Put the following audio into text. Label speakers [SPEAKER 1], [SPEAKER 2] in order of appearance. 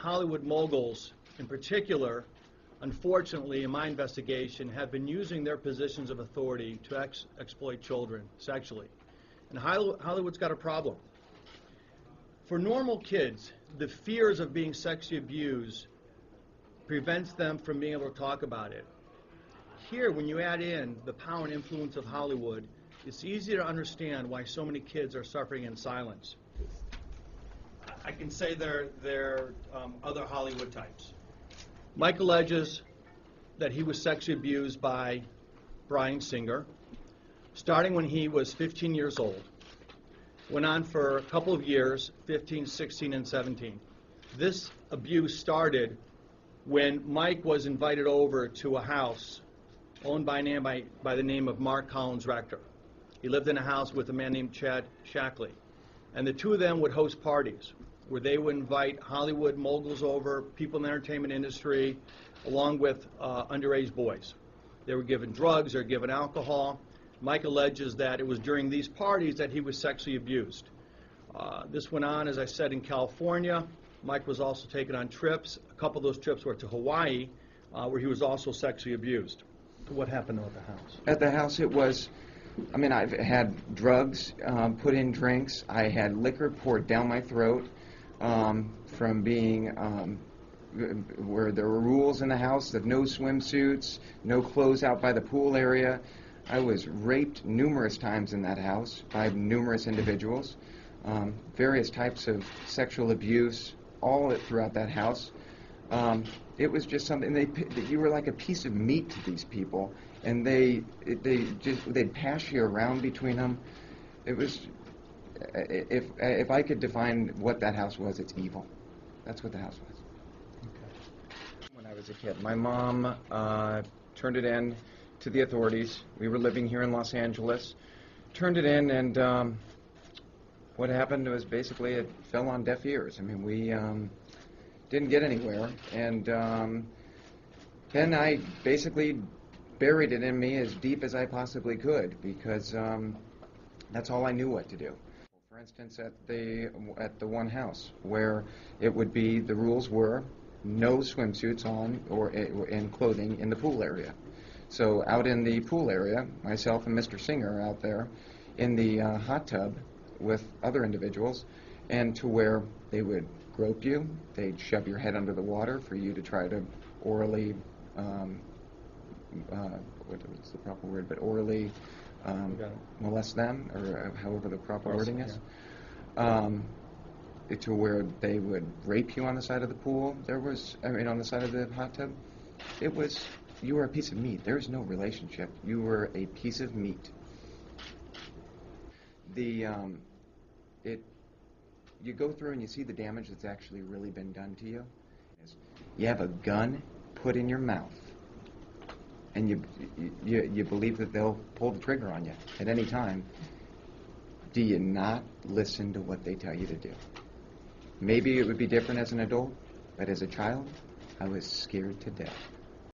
[SPEAKER 1] Hollywood moguls, in particular, unfortunately, in my investigation, have been using their positions of authority to exploit children sexually. And Hollywood's got a problem. For normal kids, the fears of being sexually abused prevents them from being able to talk about it. Here, when you add in the power and influence of Hollywood, it's easy to understand why so many kids are suffering in silence. I can say they're other Hollywood types. Mike alleges that he was sexually abused by Bryan Singer, starting when he was 15 years old. Went on for a couple of years, 15, 16, and 17. This abuse started when Mike was invited over to a house owned by the name of Mark Collins Rector. He lived in a house with a man named Chad Shackley. And the two of them would host parties where they would invite Hollywood moguls over, people in the entertainment industry, along with underage boys. They were given drugs, they were given alcohol. Mike alleges that it was during these parties that he was sexually abused. This went on, as I said, in California. Mike was also taken on trips. A couple of those trips were to Hawaii, where he was also sexually abused. What happened at the house?
[SPEAKER 2] At the house, it was, I mean, I've had drugs put in drinks. I had liquor poured down my throat from being where there were rules in the house of no swimsuits, no clothes out by the pool area. I was raped numerous times in that house by numerous individuals, various types of sexual abuse, all throughout that house. It was just something, you were like a piece of meat to these people, and they'd pass you around between them. It was, if I could define what that house was, it's evil. That's what the house was. Okay. When I was a kid, my mom turned it in to the authorities. We were living here in Los Angeles. Turned it in, and what happened was basically it fell on deaf ears. I mean, we didn't get anywhere, and then I basically buried it in me as deep as I possibly could, because that's all I knew what to do. For instance, at the one house where it would be, the rules were no swimsuits on or in clothing in the pool area. So out in the pool area, myself and Mr. Singer are out there in the hot tub with other individuals, and to where they would grope you, they'd shove your head under the water for you to try to orally, what's the proper word, but orally molest them, or however the proper wording is. To where they would rape you on the side of the pool. On the side of the hot tub. It was, you were a piece of meat. There was no relationship. You were a piece of meat. You go through and you see the damage that's actually really been done to you. You have a gun put in your mouth, and you believe that they'll pull the trigger on you at any time. Do you not listen to what they tell you to do? Maybe it would be different as an adult, but as a child, I was scared to death.